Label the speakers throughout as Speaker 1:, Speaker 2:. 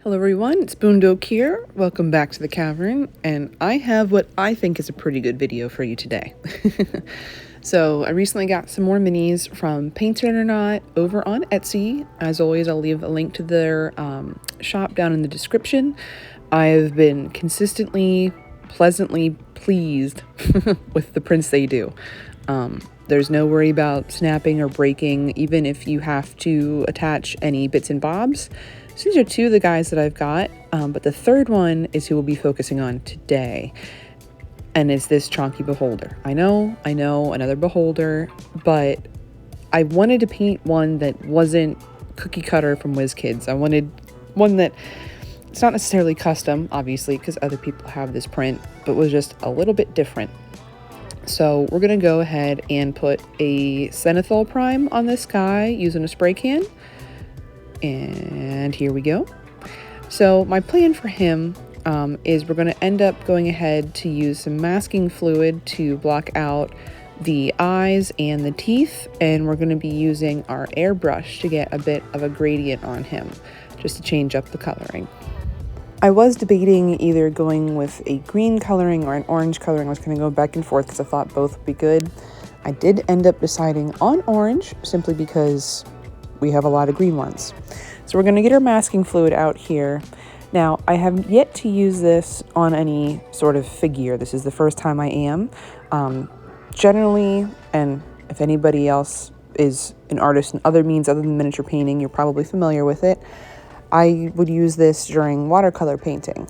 Speaker 1: Hello everyone, it's xBundok here. Welcome back to the cavern, and I have what I think is a pretty good video for you today. So I recently got some more minis from PaintedOrNot over on Etsy. As always, I'll leave a link to their shop down in the description. I've been consistently, pleasantly pleased with the prints they do. There's no worry about snapping or breaking, even if you have to attach any bits and bobs. So these are two of the guys that I've got, but the third one is who we'll be focusing on today. And it's this chonky beholder. I know, another beholder, but I wanted to paint one that wasn't cookie cutter from WizKids. I wanted one that, it's not necessarily custom, obviously, because other people have this print, but was just a little bit different. So we're gonna go ahead and put a Senthol prime on this guy using a spray can. And here we go. So my plan for him is we're going to end up going ahead to use some masking fluid to block out the eyes and the teeth, and we're going to be using our airbrush to get a bit of a gradient on him, just to change up the coloring. I was debating either going with a green coloring or an orange coloring. I was going to go back and forth because I thought both would be good. I did end up deciding on orange simply because we have a lot of green ones. So we're going to get our masking fluid out here. Now, I have yet to use this on any sort of figure. This is the first time I am. Generally, and if anybody else is an artist in other means other than miniature painting, you're probably familiar with it. I would use this during watercolor painting,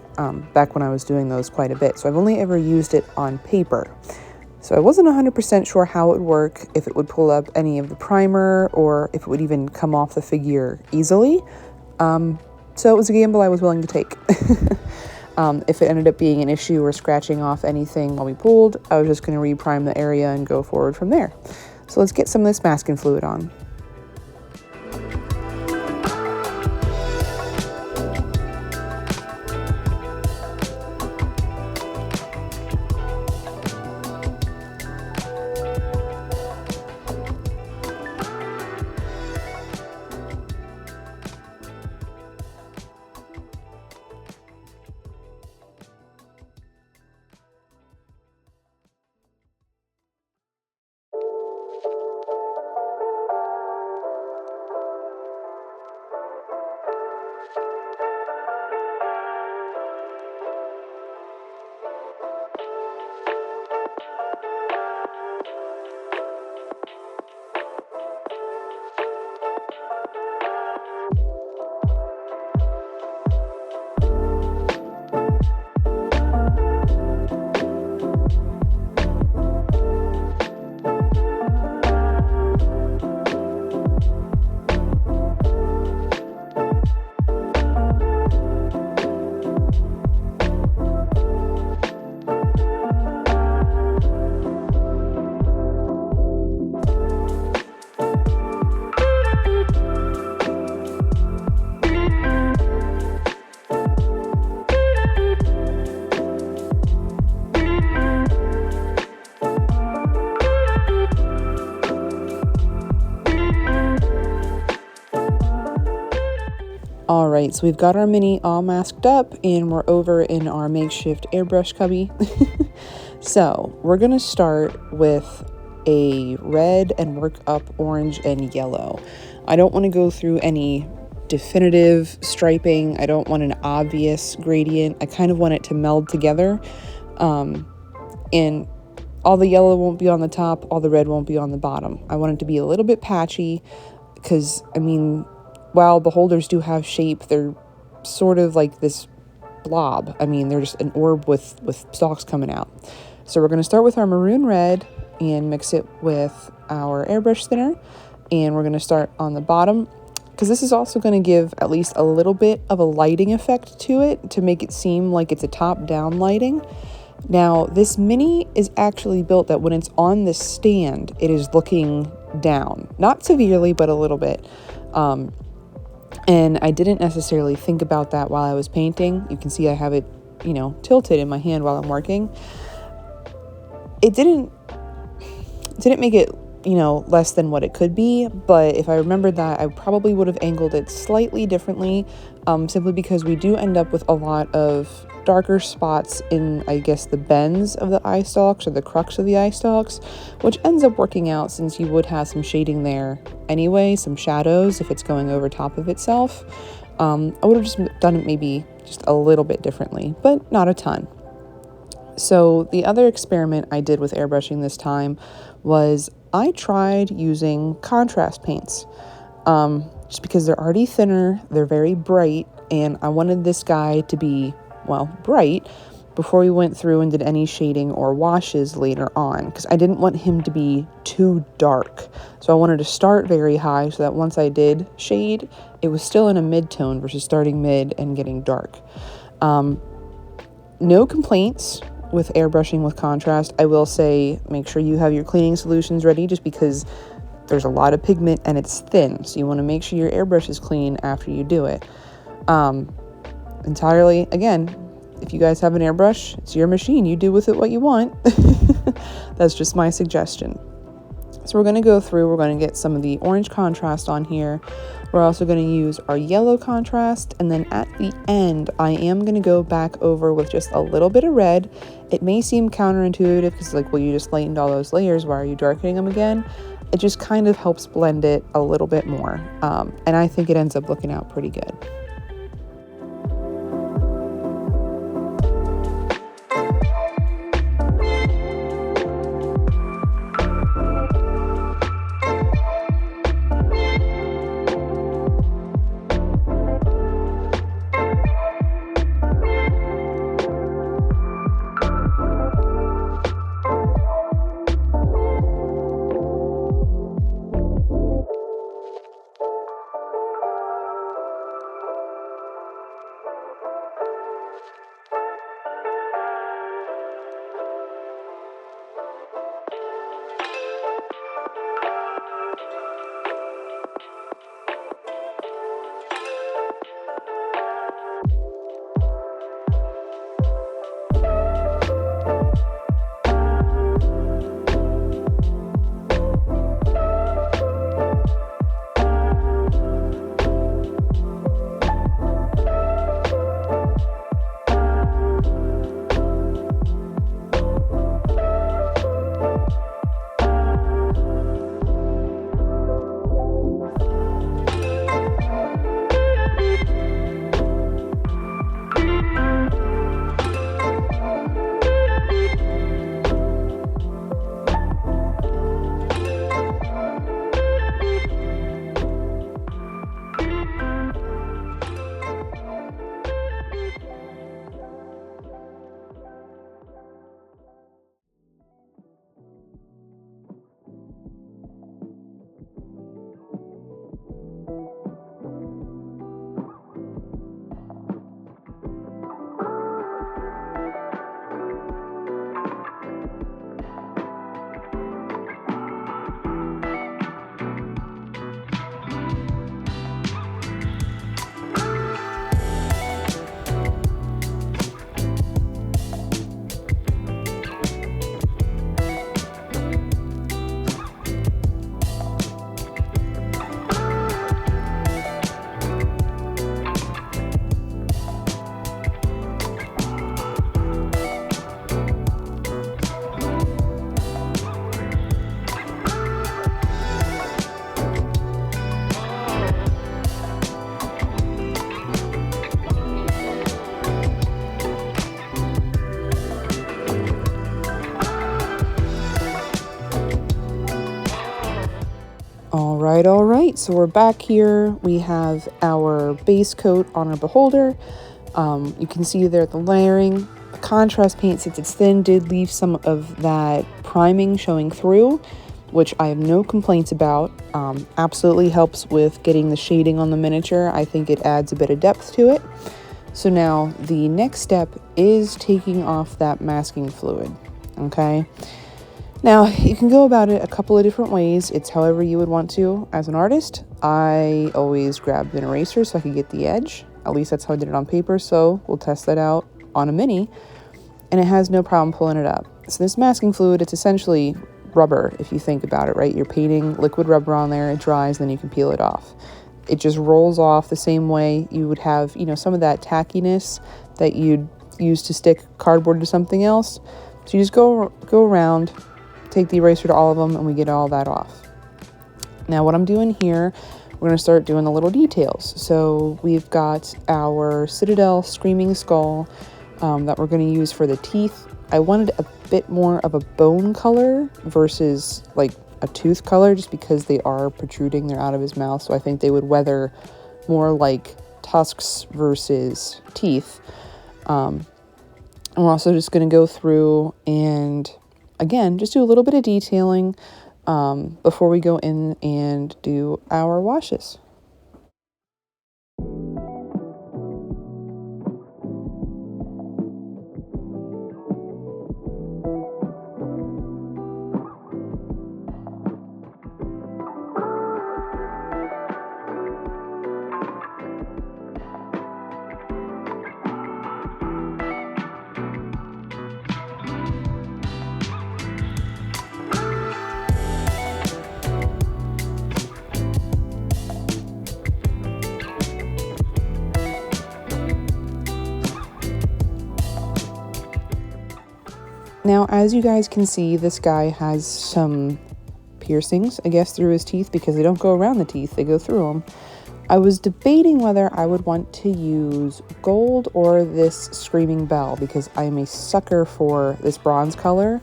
Speaker 1: back when I was doing those quite a bit. So I've only ever used it on paper. So I wasn't 100% sure how it would work, if it would pull up any of the primer or if it would even come off the figure easily. So it was a gamble I was willing to take. If it ended up being an issue or scratching off anything while we pulled, I was just going to reprime the area and go forward from there. So let's get some of this masking fluid on. All right, so we've got our mini all masked up and we're over in our makeshift airbrush cubby. So we're gonna start with a red and work up orange and yellow. I don't want to go through any definitive striping. I don't want an obvious gradient. I kind of want it to meld together. And all the yellow won't be on the top, all the red won't be on the bottom. I want it to be a little bit patchy because, I mean, while beholders do have shape, they're sort of like this blob. I mean, they're just an orb with stalks coming out. So we're going to start with our maroon red and mix it with our airbrush thinner. And we're going to start on the bottom because this is also going to give at least a little bit of a lighting effect to it to make it seem like it's a top-down lighting. Now, this mini is actually built that when it's on the stand, it is looking down. Not severely, but a little bit. And I didn't necessarily think about that while I was painting. You can see I have it, tilted in my hand while I'm working. It didn't make it less than what it could be, but if I remembered that, I probably would have angled it slightly differently, simply because we do end up with a lot of darker spots in, I guess, the bends of the eye stalks or the crux of the eye stalks, which ends up working out since you would have some shading there anyway, some shadows if it's going over top of itself. I would have just done it maybe just a little bit differently, but not a ton. So the other experiment I did with airbrushing this time was I tried using contrast paints, just because they're already thinner, they're very bright, and I wanted this guy to be, well, bright before we went through and did any shading or washes later on, because I didn't want him to be too dark. So I wanted to start very high so that once I did shade, it was still in a mid-tone versus starting mid and getting dark. No complaints with airbrushing with contrast. I will say make sure you have your cleaning solutions ready, just because there's a lot of pigment and it's thin, so you want to make sure your airbrush is clean after you do it. Entirely, again, if you guys have an airbrush, it's your machine, you do with it what you want. That's just my suggestion. So we're going to go through, we're going to get some of the orange contrast on here. We're also going to use our yellow contrast, and then at the end I am going to go back over with just a little bit of red. It may seem counterintuitive because like, well, you just lightened all those layers, why are you darkening them again? It just kind of helps blend it a little bit more, and I think it ends up looking out pretty good. All right, so we're back here. We have our base coat on our beholder. You can see there the layering. The contrast paint, since it's thin, did leave some of that priming showing through, which I have no complaints about. Absolutely helps with getting the shading on the miniature. I think it adds a bit of depth to it. So now the next step is taking off that masking fluid, okay? Now, you can go about it a couple of different ways. It's however you would want to as an artist. I always grabbed an eraser so I could get the edge. At least that's how I did it on paper, so we'll test that out on a mini. And it has no problem pulling it up. So this masking fluid, it's essentially rubber, if you think about it, right? You're painting liquid rubber on there, it dries, then you can peel it off. It just rolls off the same way you would have, some of that tackiness that you'd use to stick cardboard to something else. So you just go around, take the eraser to all of them, and we get all that off. Now what I'm doing here, we're going to start doing the little details. So we've got our Citadel Screaming Skull that we're going to use for the teeth. I wanted a bit more of a bone color versus like a tooth color, just because they are protruding, they're out of his mouth. So I think they would weather more like tusks versus teeth. And we're also just going to go through and, again, just do a little bit of detailing before we go in and do our washes. Now, as you guys can see, this guy has some piercings, I guess, through his teeth, because they don't go around the teeth, they go through them. I was debating whether I would want to use gold or this Screaming Bell, because I'm a sucker for this bronze color.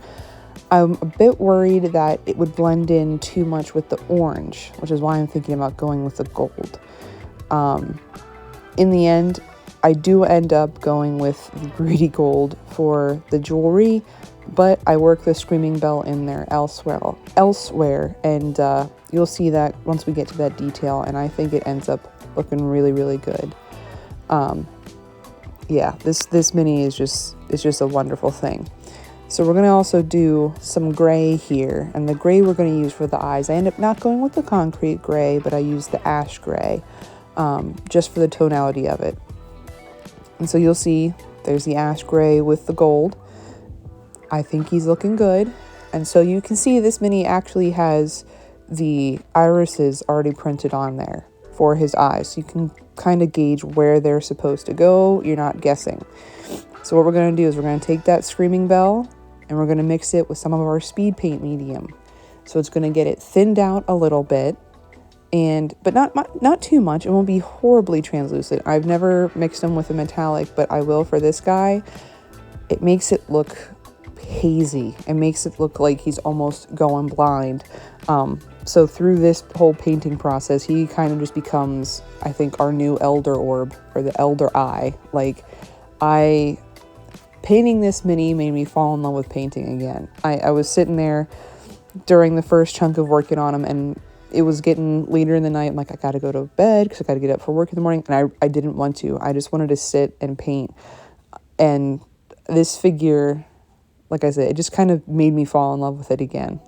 Speaker 1: I'm a bit worried that it would blend in too much with the orange, which is why I'm thinking about going with the gold. In the end, I do end up going with the greedy gold for the jewelry, but I work the Screaming Bell in there elsewhere, and you'll see that once we get to that detail, and I think it ends up looking really, really good. Yeah, this mini is just a wonderful thing. So we're going to also do some gray here, and the gray we're going to use for the eyes. I end up not going with the concrete gray, but I use the ash gray, just for the tonality of it. And so you'll see there's the ash gray with the gold. I think he's looking good. And so you can see this mini actually has the irises already printed on there for his eyes. So you can kind of gauge where they're supposed to go. You're not guessing. So what we're going to do is we're going to take that Screaming Bell and we're going to mix it with some of our speed paint medium. So it's going to get it thinned out a little bit, but not too much. It won't be horribly translucent. I've never mixed them with a metallic, but I will for this guy. It makes it look hazy. It makes it look like he's almost going blind. So through this whole painting process, he kind of just becomes, I think, our new elder orb, or the elder eye. Like, painting this mini made me fall in love with painting again. I was sitting there during the first chunk of working on him, and it was getting later in the night. I'm like, I gotta go to bed because I gotta get up for work in the morning, and I didn't want to. I just wanted to sit and paint. And this figure, like I said, it just kind of made me fall in love with it again.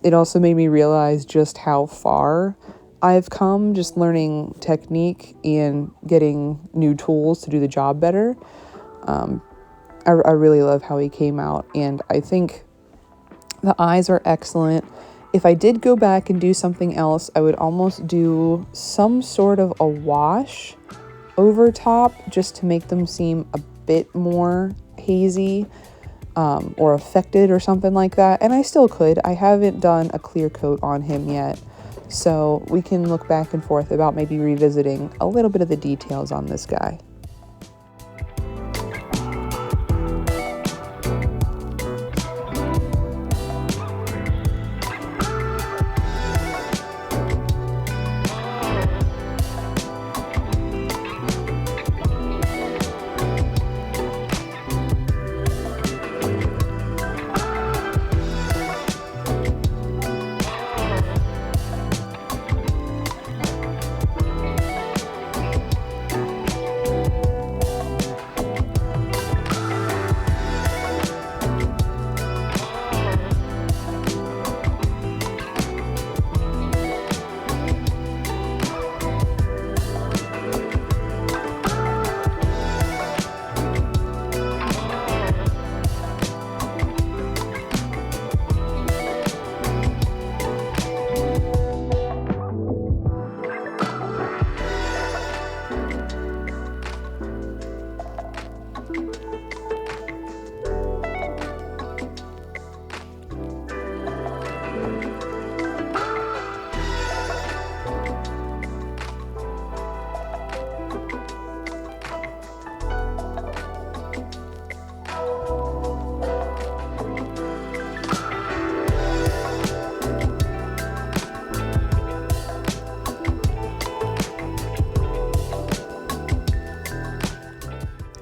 Speaker 1: It also made me realize just how far I've come just learning technique and getting new tools to do the job better. I really love how he came out, and I think the eyes are excellent. If I did go back and do something else, I would almost do some sort of a wash over top just to make them seem a bit more hazy or affected or something like that. And I still could. I haven't done a clear coat on him yet. So we can look back and forth about maybe revisiting a little bit of the details on this guy.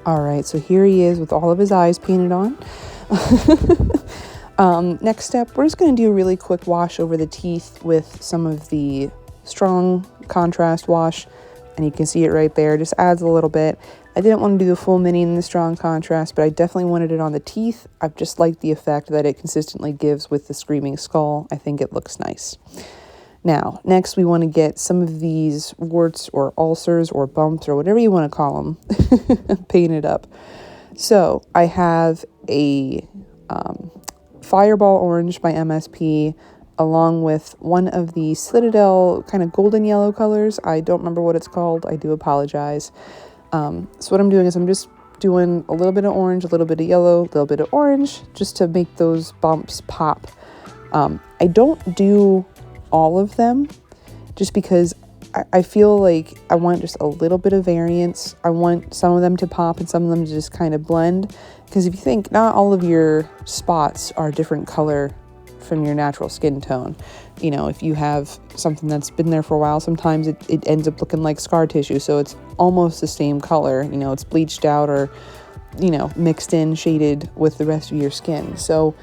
Speaker 1: All right, so here he is with all of his eyes painted on. Next step, we're just going to do a really quick wash over the teeth with some of the strong contrast wash, and you can see it right there. Just adds a little bit. I didn't want to do the full mini in the strong contrast, but I definitely wanted it on the teeth. I've just liked the effect that it consistently gives with the screaming skull. I think it looks nice. Now, next we want to get some of these warts or ulcers or bumps or whatever you want to call them painted up. So I have a Fireball Orange by MSP along with one of the Citadel kind of golden yellow colors. I don't remember what it's called. I do apologize. So what I'm doing is I'm just doing a little bit of orange, a little bit of yellow, a little bit of orange, just to make those bumps pop. I don't do all of them just because I feel like I want just a little bit of variance. I want some of them to pop and some of them to just kind of blend, because if you think, not all of your spots are different color from your natural skin tone. You know, if you have something that's been there for a while, sometimes it ends up looking like scar tissue, so it's almost the same color. You know, it's bleached out or, you know, mixed in, shaded with the rest of your skin. So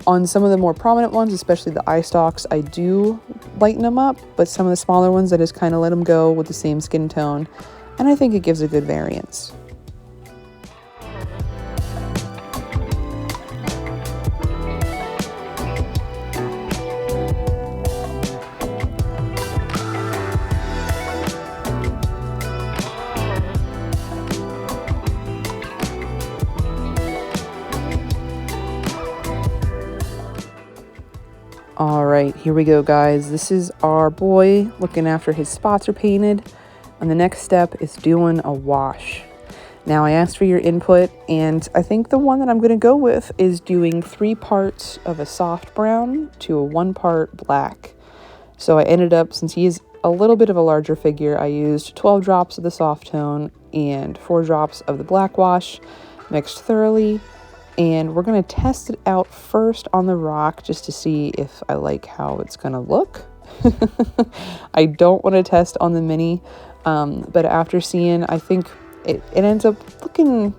Speaker 1: on some of the more prominent ones, especially the eye stalks, I do lighten them up, but some of the smaller ones, I just kind of let them go with the same skin tone, and I think it gives a good variance. All right, here we go, guys. This is our boy looking after his spots are painted. And the next step is doing a wash. Now, I asked for your input, and I think the one that I'm going to go with is doing 3 parts of a soft brown to a 1 part black. So I ended up, since he is a little bit of a larger figure, I used 12 drops of the soft tone and 4 drops of the black wash, mixed thoroughly. And we're going to test it out first on the rock just to see if I like how it's going to look. I don't want to test on the mini, but after seeing, I think it ends up looking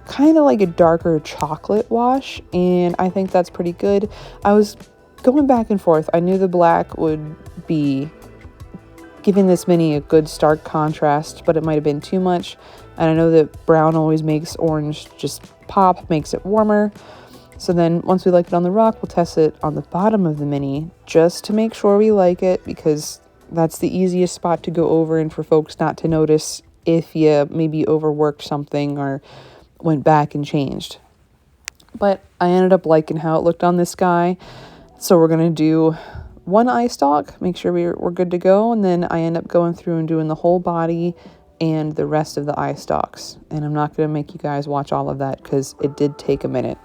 Speaker 1: kind of like a darker chocolate wash, and I think that's pretty good. I was going back and forth. I knew the black would be giving this mini a good stark contrast, but it might have been too much. And I know that brown always makes orange just pop, makes it warmer. So then once we like it on the rock, we'll test it on the bottom of the mini just to make sure we like it, because that's the easiest spot to go over and for folks not to notice if you maybe overworked something or went back and changed. But I ended up liking how it looked on this guy. So we're going to do 1 eye stalk, make sure we're good to go. And then I end up going through and doing the whole body and the rest of the eye stalks. And I'm not going to make you guys watch all of that because it did take a minute.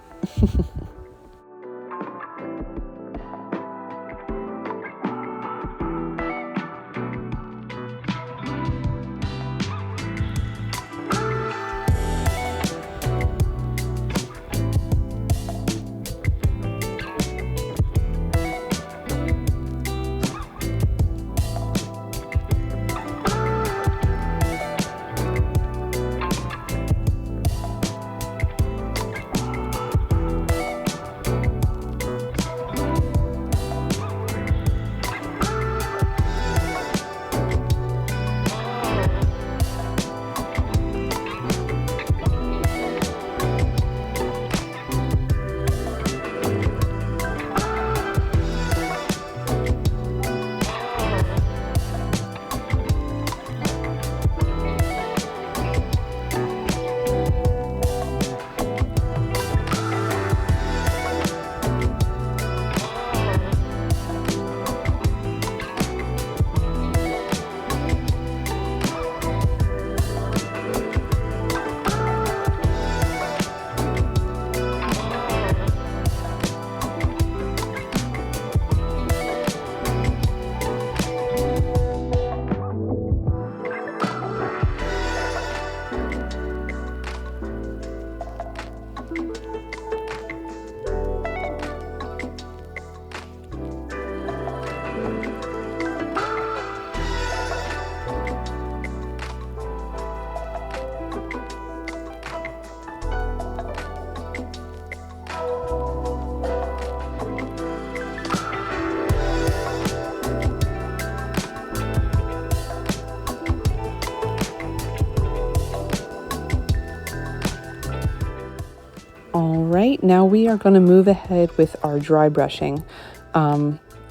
Speaker 1: All right, now we are going to move ahead with our dry brushing.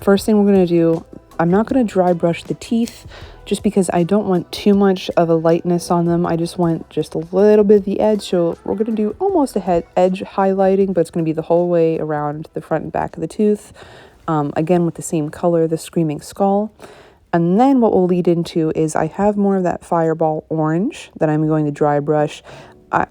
Speaker 1: First thing we're going to do, I'm not going to dry brush the teeth just because I don't want too much of a lightness on them. I just want just a little bit of the edge. So we're going to do almost a edge highlighting, but it's going to be the whole way around the front and back of the tooth. Again, with the same color, the Screaming Skull. And then what we'll lead into is I have more of that Fireball Orange that I'm going to dry brush.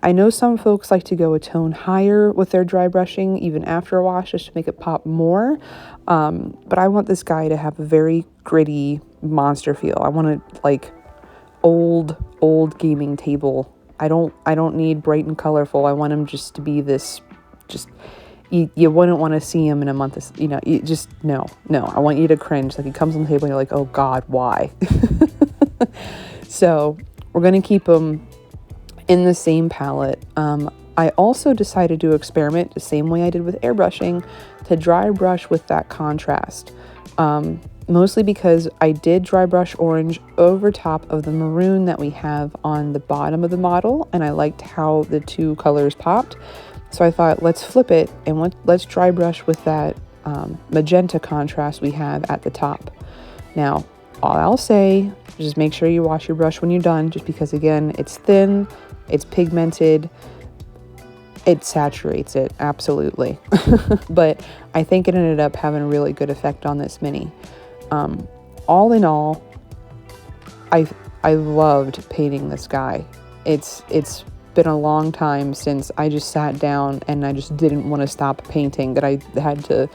Speaker 1: I know some folks like to go a tone higher with their dry brushing even after a wash just to make it pop more. But I want this guy to have a very gritty monster feel. I want it like old gaming table. I don't need bright and colorful. I want him just to be this, just you wouldn't want to see him in a month. You just no. I want you to cringe. Like he comes on the table and you're like, oh God, why? So we're gonna keep him in the same palette. I also decided to experiment the same way I did with airbrushing to dry brush with that contrast. Mostly because I did dry brush orange over top of the maroon that we have on the bottom of the model, and I liked how the two colors popped. So I thought, let's flip it and let's dry brush with that magenta contrast we have at the top. Now, all I'll say, just make sure you wash your brush when you're done, just because again, it's thin, it's pigmented, it saturates it, absolutely. But I think it ended up having a really good effect on this mini. All in all, I loved painting this guy. It's been a long time since I just sat down and I just didn't want to stop painting, that I had to,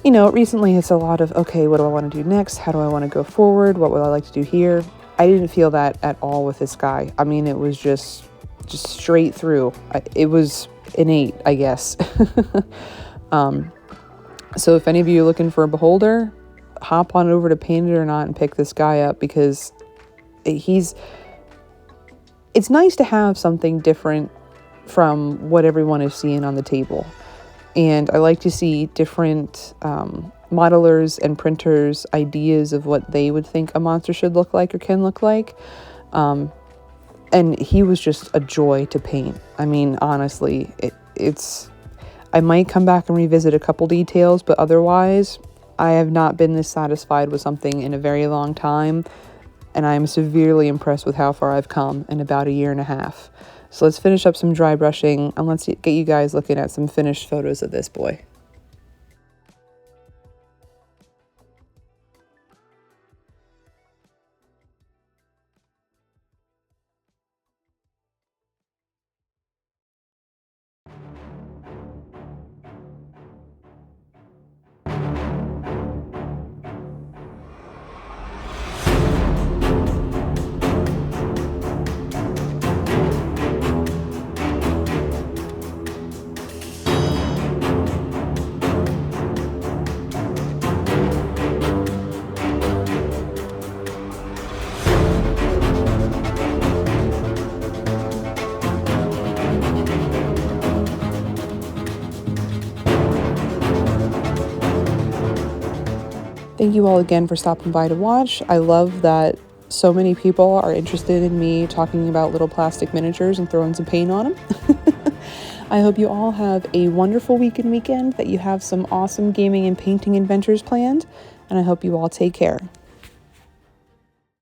Speaker 1: recently it's a lot of, okay, what do I want to do next? How do I want to go forward? What would I like to do here? I didn't feel that at all with this guy. I mean, it was just straight through. It was innate, I guess. So if any of you are looking for a beholder, hop on over to PaintedOrNot and pick this guy up, because it's nice to have something different from what everyone is seeing on the table. And I like to see different modelers and printers' ideas of what they would think a monster should look like or can look like. And he was just a joy to paint. I mean, honestly, I might come back and revisit a couple details, but otherwise, I have not been this satisfied with something in a very long time. And I'm severely impressed with how far I've come in about a year and a half. So let's finish up some dry brushing and let's get you guys looking at some finished photos of this boy. Thank you all again for stopping by to watch. I love that so many people are interested in me talking about little plastic miniatures and throwing some paint on them. I hope you all have a wonderful weekend, that you have some awesome gaming and painting adventures planned, and I hope you all take care.